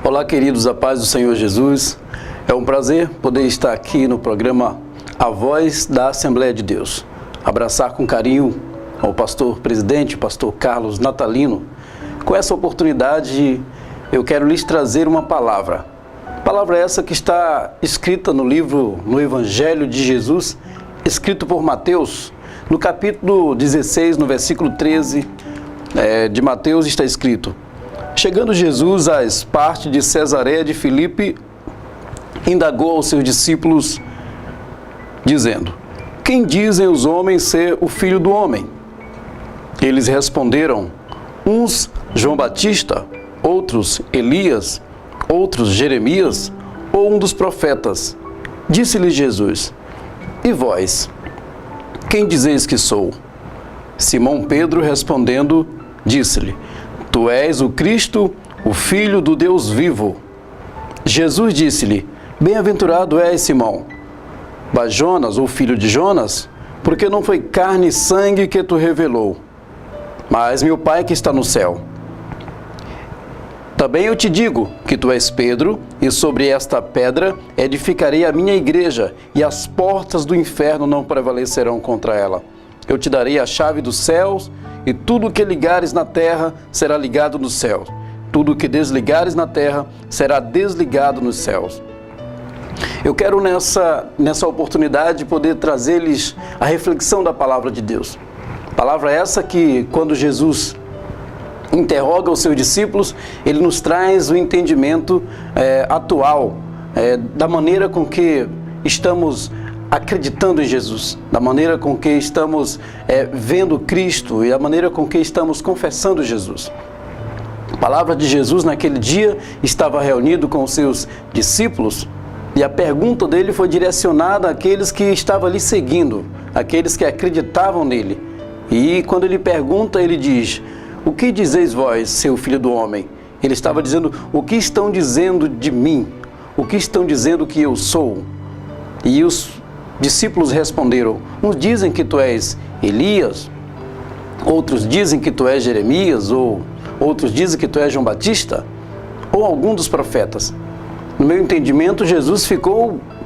Olá, queridos, a paz do Senhor Jesus. É um prazer poder estar aqui no programa A Voz da Assembleia de Deus. Abraçar com carinho ao pastor presidente, pastor Carlos Natalino. Com essa oportunidade, eu quero lhes trazer uma palavra. Palavra essa que está escrita no Evangelho de Jesus, escrito por Mateus, no capítulo 16, no versículo 13 de Mateus, está escrito: Chegando Jesus às partes de Cesareia de Filipe, indagou aos seus discípulos, dizendo: Quem dizem os homens ser o Filho do Homem? Eles responderam: uns João Batista, outros Elias, outros Jeremias, ou um dos profetas. Disse-lhe Jesus: E vós, quem dizeis que sou? Simão Pedro respondendo, disse-lhe: Tu és o Cristo, o Filho do Deus vivo. Jesus disse-lhe: Bem-aventurado és, Simão, Bajonas, ou filho de Jonas, porque não foi carne e sangue que tu revelou, mas meu Pai que está no céu. Também eu te digo que tu és Pedro, e sobre esta pedra edificarei a minha igreja, e as portas do inferno não prevalecerão contra ela. Eu te darei a chave dos céus, e tudo o que ligares na terra será ligado nos céus. Tudo o que desligares na terra será desligado nos céus. Eu quero nessa oportunidade poder trazer-lhes a reflexão da palavra de Deus. Palavra essa que, quando Jesus interroga os seus discípulos, ele nos traz o entendimento atual da maneira com que estamos acreditando em Jesus, da maneira com que estamos vendo Cristo e da maneira com que estamos confessando Jesus. A palavra de Jesus naquele dia estava reunido com os seus discípulos e a pergunta dele foi direcionada àqueles que estavam ali seguindo, àqueles que acreditavam nele. E quando ele pergunta, ele diz: O que dizeis vós, seu filho do homem? Ele estava dizendo: O que estão dizendo de mim? O que estão dizendo que eu sou? E os discípulos responderam: uns dizem que tu és Elias, outros dizem que tu és Jeremias, ou outros dizem que tu és João Batista, ou algum dos profetas. No meu entendimento, Jesus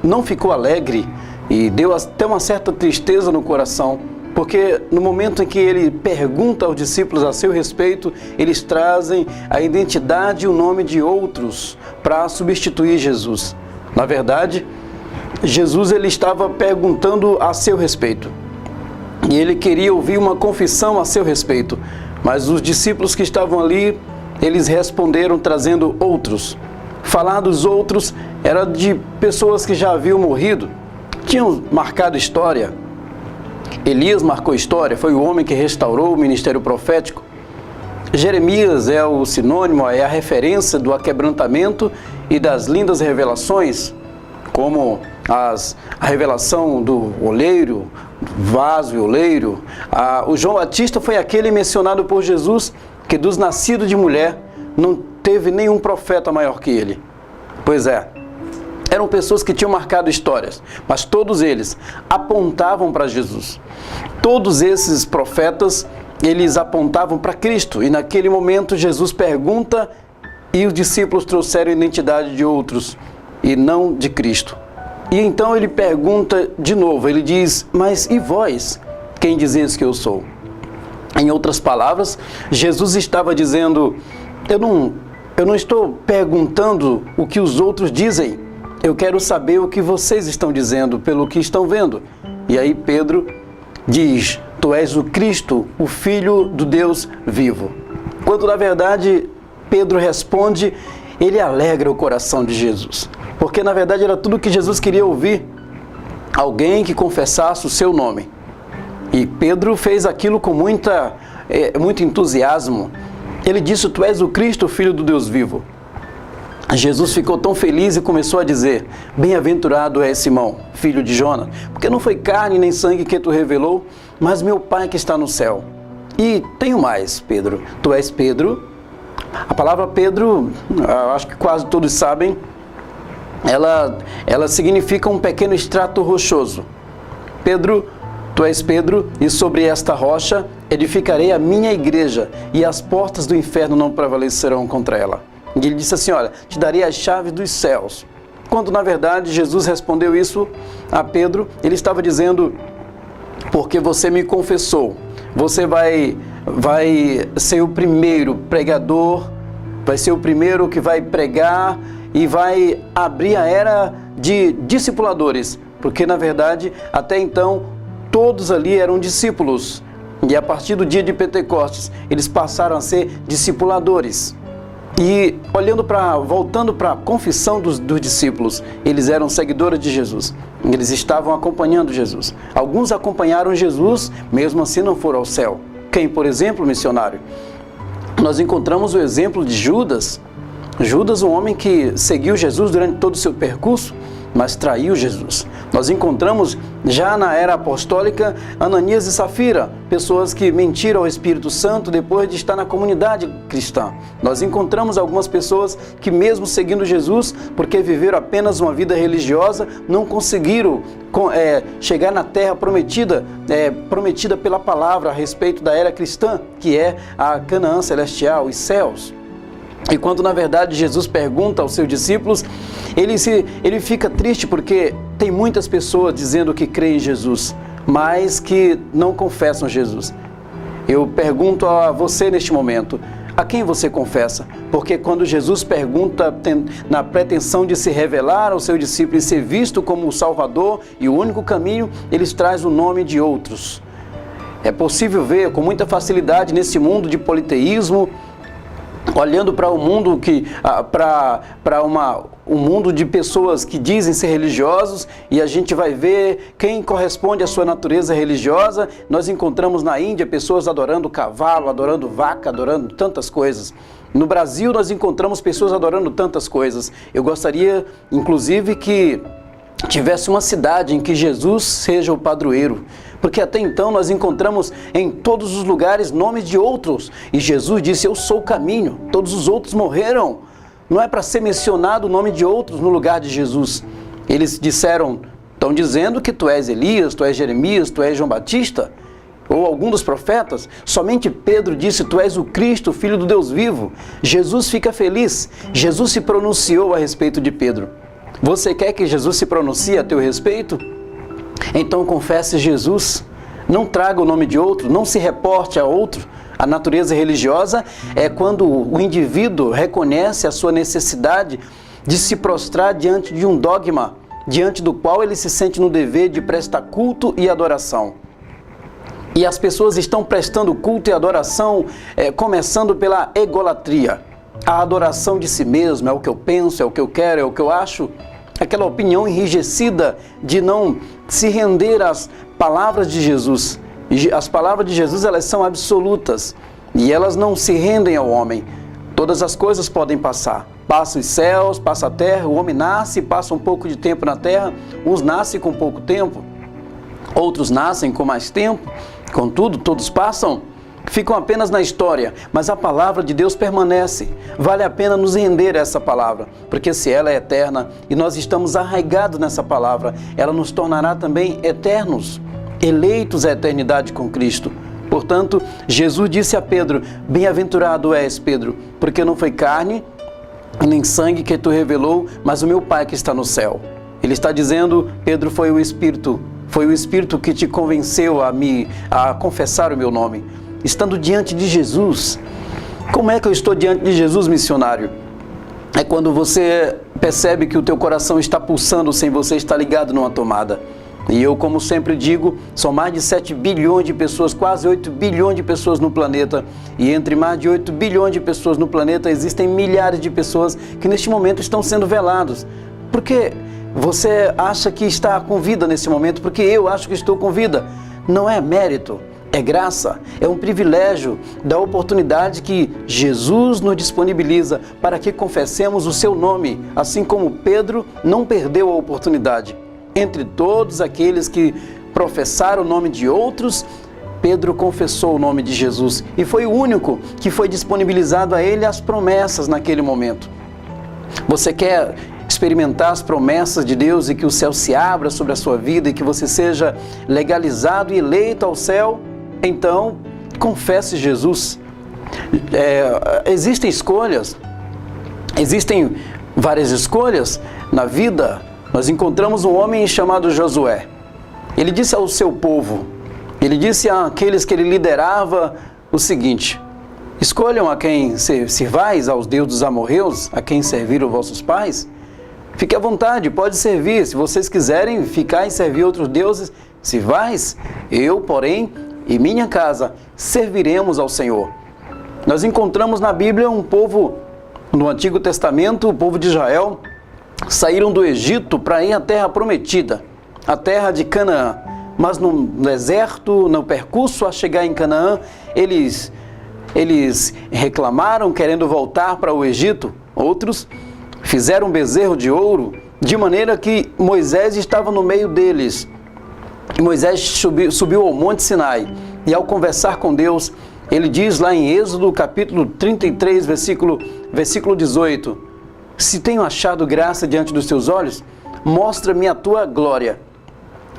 não ficou alegre e deu até uma certa tristeza no coração, porque no momento em que ele pergunta aos discípulos a seu respeito, eles trazem a identidade e o nome de outros para substituir Jesus. Na verdade, Jesus ele estava perguntando a seu respeito e ele queria ouvir uma confissão a seu respeito, mas os discípulos que estavam ali, eles responderam trazendo outros. Falar dos outros era de pessoas que já haviam morrido, tinham marcado história. Elias marcou história, foi o homem que restaurou o ministério profético. Jeremias é o sinônimo, é a referência do aquebrantamento e das lindas revelações, como a revelação do oleiro, vaso e oleiro. O João Batista foi aquele mencionado por Jesus que dos nascidos de mulher não teve nenhum profeta maior que ele. Pois é, eram pessoas que tinham marcado histórias, mas todos eles apontavam para Jesus. Todos esses profetas, eles apontavam para Cristo. E naquele momento Jesus pergunta e os discípulos trouxeram a identidade de outros e não de Cristo. E então ele pergunta de novo, ele diz: Mas e vós, quem dizeis que eu sou? Em outras palavras, Jesus estava dizendo: Eu não estou perguntando o que os outros dizem, eu quero saber o que vocês estão dizendo pelo que estão vendo. E aí Pedro diz: Tu és o Cristo, o Filho do Deus vivo. Quando na verdade Pedro responde, ele alegra o coração de Jesus. Porque na verdade era tudo que Jesus queria ouvir. Alguém que confessasse o seu nome. E Pedro fez aquilo com muito entusiasmo. Ele disse: Tu és o Cristo, o Filho do Deus vivo. Jesus ficou tão feliz e começou a dizer: Bem-aventurado és Simão, filho de Jonas, porque não foi carne nem sangue que tu revelou, mas meu Pai que está no céu. E tenho mais, Pedro. Tu és Pedro. A palavra Pedro, acho que quase todos sabem, ela significa um pequeno extrato rochoso. Pedro, tu és Pedro, e sobre esta rocha edificarei a minha igreja, e as portas do inferno não prevalecerão contra ela. E ele disse assim, olha, te darei as chaves dos céus. Quando na verdade Jesus respondeu isso a Pedro, ele estava dizendo, porque você me confessou, você vai ser o primeiro pregador, vai ser o primeiro que vai pregar e vai abrir a era de discipuladores, porque na verdade até então todos ali eram discípulos e a partir do dia de Pentecostes eles passaram a ser discipuladores. E voltando para a confissão dos discípulos, eles eram seguidores de Jesus, eles estavam acompanhando Jesus. Alguns acompanharam Jesus, mesmo assim não foram ao céu. Quem, por exemplo, missionário? Nós encontramos o exemplo de Judas. Judas, um homem que seguiu Jesus durante todo o seu percurso, mas traiu Jesus. Nós encontramos já na era apostólica Ananias e Safira, pessoas que mentiram ao Espírito Santo depois de estar na comunidade cristã. Nós encontramos algumas pessoas que mesmo seguindo Jesus, porque viveram apenas uma vida religiosa, não conseguiram chegar na terra prometida pela palavra a respeito da era cristã, que é a Canaã celestial, os céus. E quando na verdade Jesus pergunta aos seus discípulos, ele fica triste porque tem muitas pessoas dizendo que creem em Jesus, mas que não confessam Jesus. Eu pergunto a você neste momento, a quem você confessa? Porque quando Jesus pergunta na pretensão de se revelar ao seu discípulo e ser visto como o Salvador e o único caminho, eles trazem o nome de outros. É possível ver com muita facilidade nesse mundo de politeísmo, olhando para o mundo um mundo de pessoas que dizem ser religiosos, e a gente vai ver quem corresponde à sua natureza religiosa. Nós encontramos na Índia pessoas adorando cavalo, adorando vaca, adorando tantas coisas. No Brasil nós encontramos pessoas adorando tantas coisas. Eu gostaria, inclusive, que tivesse uma cidade em que Jesus seja o padroeiro, porque até então nós encontramos em todos os lugares nomes de outros, e Jesus disse, eu sou o caminho, todos os outros morreram. Não é para ser mencionado o nome de outros no lugar de Jesus. Eles estão dizendo que tu és Elias, tu és Jeremias, tu és João Batista, ou algum dos profetas. Somente Pedro disse, tu és o Cristo, o Filho do Deus vivo. Jesus fica feliz, Jesus se pronunciou a respeito de Pedro. Você quer que Jesus se pronuncie a teu respeito? Então confesse Jesus, não traga o nome de outro, não se reporte a outro. A natureza religiosa é quando o indivíduo reconhece a sua necessidade de se prostrar diante de um dogma, diante do qual ele se sente no dever de prestar culto e adoração. E as pessoas estão prestando culto e adoração, começando pela egolatria. A adoração de si mesmo, é o que eu penso, é o que eu quero, é o que eu acho. Aquela opinião enrijecida de não se render às palavras de Jesus. As palavras de Jesus, elas são absolutas e elas não se rendem ao homem. Todas as coisas podem passar. Passa os céus, passa a terra, o homem nasce, passa um pouco de tempo na terra. Uns nascem com pouco tempo, outros nascem com mais tempo. Contudo, todos passam, ficam apenas na história, mas a palavra de Deus permanece. Vale a pena nos render a essa palavra, porque se ela é eterna e nós estamos arraigados nessa palavra, ela nos tornará também eternos, eleitos à eternidade com Cristo. Portanto, Jesus disse a Pedro, bem-aventurado és, Pedro, porque não foi carne nem sangue que tu revelou, mas o meu Pai que está no céu. Ele está dizendo, Pedro, foi o Espírito que te convenceu a confessar o meu nome. Estando diante de Jesus. Como é que eu estou diante de Jesus, missionário? É quando você percebe que o teu coração está pulsando sem você estar ligado numa tomada. E eu, como sempre digo, são mais de 7 bilhões de pessoas, quase 8 bilhões de pessoas no planeta. E entre mais de 8 bilhões de pessoas no planeta, existem milhares de pessoas que neste momento estão sendo velados. Por que você acha que está com vida nesse momento? Porque eu acho que estou com vida. Não é mérito. É graça, é um privilégio da oportunidade que Jesus nos disponibiliza para que confessemos o seu nome, assim como Pedro não perdeu a oportunidade. Entre todos aqueles que professaram o nome de outros, Pedro confessou o nome de Jesus e foi o único que foi disponibilizado a ele as promessas naquele momento. Você quer experimentar as promessas de Deus e que o céu se abra sobre a sua vida e que você seja legalizado e eleito ao céu, então confesse Jesus. Existem escolhas, existem várias escolhas na vida. Nós encontramos um homem chamado Josué. Ele disse ao seu povo, ele disse àqueles que ele liderava o seguinte: escolham a quem servais, aos deuses amorreus, a quem serviram vossos pais. Fique à vontade, pode servir. Se vocês quiserem ficar e servir outros deuses, servais. Eu, porém, e minha casa, serviremos ao Senhor. Nós encontramos na Bíblia um povo, no Antigo Testamento, o povo de Israel, saíram do Egito para ir à terra prometida, a terra de Canaã. Mas no deserto, no percurso a chegar em Canaã, eles reclamaram, querendo voltar para o Egito. Outros fizeram um bezerro de ouro, de maneira que Moisés estava no meio deles. E Moisés subiu ao Monte Sinai, e ao conversar com Deus, ele diz lá em Êxodo capítulo 33, versículo 18: se tenho achado graça diante dos teus olhos, mostra-me a tua glória.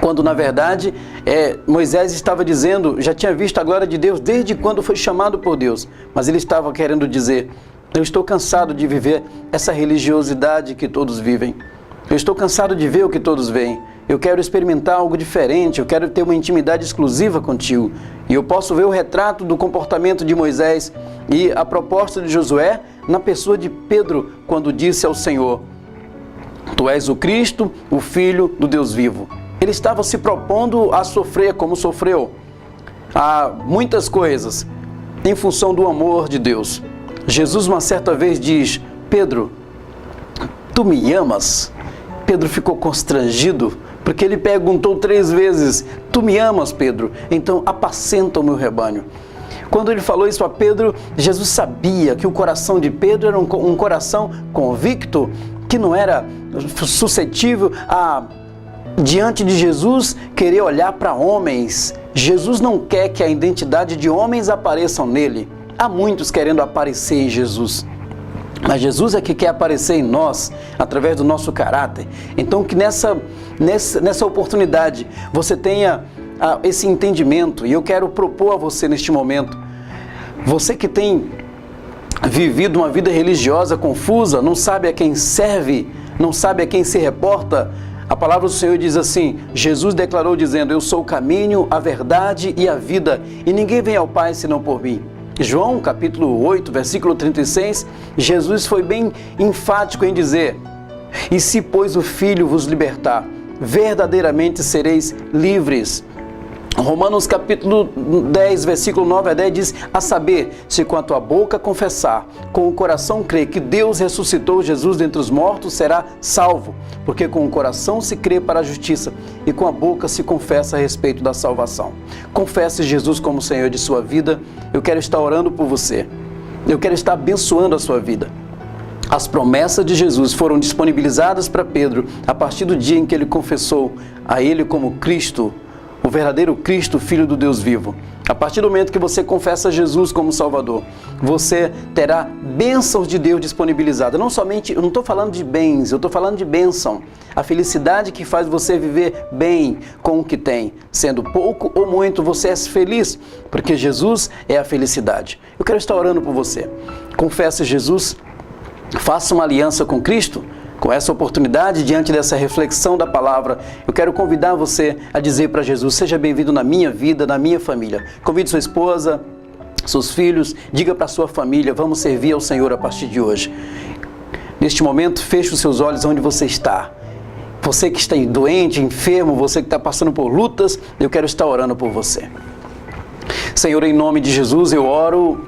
Quando na verdade Moisés estava dizendo, já tinha visto a glória de Deus desde quando foi chamado por Deus, mas ele estava querendo dizer: eu estou cansado de viver essa religiosidade que todos vivem, eu estou cansado de ver o que todos veem, eu quero experimentar algo diferente, eu quero ter uma intimidade exclusiva contigo. E eu posso ver o retrato do comportamento de Moisés e a proposta de Josué na pessoa de Pedro, quando disse ao Senhor: tu és o Cristo, o Filho do Deus vivo. Ele estava se propondo a sofrer como sofreu, a muitas coisas, em função do amor de Deus. Jesus uma certa vez diz: Pedro, tu me amas? Pedro ficou constrangido, porque ele perguntou 3 vezes: tu me amas, Pedro? Então apacenta o meu rebanho. Quando ele falou isso a Pedro, Jesus sabia que o coração de Pedro era um coração convicto, que não era suscetível a, diante de Jesus, querer olhar para homens. Jesus não quer que a identidade de homens apareçam nele. Há muitos querendo aparecer em Jesus, mas Jesus é que quer aparecer em nós, através do nosso caráter. Então que nessa oportunidade você tenha esse entendimento. E eu quero propor a você neste momento, você que tem vivido uma vida religiosa confusa, não sabe a quem serve, não sabe a quem se reporta. A palavra do Senhor diz assim, Jesus declarou dizendo: eu sou o caminho, a verdade e a vida, e ninguém vem ao Pai senão por mim. João capítulo 8, versículo 36, Jesus foi bem enfático em dizer: e se pois o Filho vos libertar, verdadeiramente sereis livres. Romanos capítulo 10, versículo 9 a 10 diz: a saber, se com a tua boca confessar, com o coração crer que Deus ressuscitou Jesus dentre os mortos, será salvo. Porque com o coração se crê para a justiça e com a boca se confessa a respeito da salvação. Confesse Jesus como Senhor de sua vida. Eu quero estar orando por você. Eu quero estar abençoando a sua vida. As promessas de Jesus foram disponibilizadas para Pedro a partir do dia em que ele confessou a Ele como Cristo, o verdadeiro Cristo, Filho do Deus vivo. A partir do momento que você confessa Jesus como Salvador, você terá bênçãos de Deus disponibilizadas. Não somente, eu não estou falando de bens, eu estou falando de bênção. A felicidade que faz você viver bem com o que tem. Sendo pouco ou muito, você é feliz, porque Jesus é a felicidade. Eu quero estar orando por você. Confesse Jesus, faça uma aliança com Cristo. Com essa oportunidade, diante dessa reflexão da palavra, eu quero convidar você a dizer para Jesus: seja bem-vindo na minha vida, na minha família. Convide sua esposa, seus filhos, diga para a sua família: vamos servir ao Senhor a partir de hoje. Neste momento, feche os seus olhos onde você está. Você que está doente, enfermo, você que está passando por lutas, eu quero estar orando por você. Senhor, em nome de Jesus, eu oro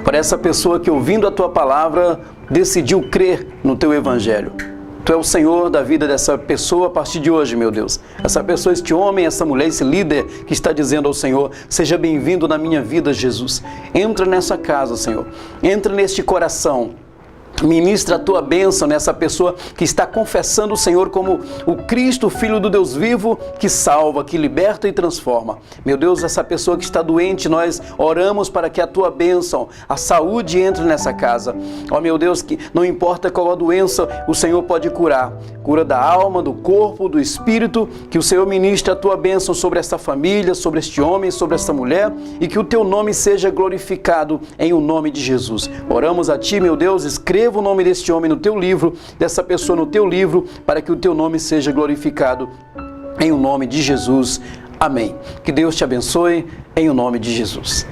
por essa pessoa que, ouvindo a Tua palavra, decidiu crer no Teu Evangelho. Tu é o Senhor da vida dessa pessoa a partir de hoje, meu Deus. Essa pessoa, este homem, essa mulher, esse líder que está dizendo ao Senhor: seja bem-vindo na minha vida, Jesus. Entra nessa casa, Senhor. Entra neste coração. Ministra a tua bênção nessa pessoa que está confessando o Senhor como o Cristo, Filho do Deus vivo, que salva, que liberta e transforma. Meu Deus, essa pessoa que está doente, nós oramos para que a tua bênção, a saúde entre nessa casa. Ó meu Deus, que não importa qual a doença, o Senhor pode curar. Cura da alma, do corpo, do espírito, que o Senhor ministre a tua bênção sobre esta família, sobre este homem, sobre esta mulher, e que o teu nome seja glorificado em o nome de Jesus. Oramos a ti, meu Deus, escreva o nome deste homem no teu livro, dessa pessoa no teu livro, para que o teu nome seja glorificado em o nome de Jesus. Amém. Que Deus te abençoe em o nome de Jesus.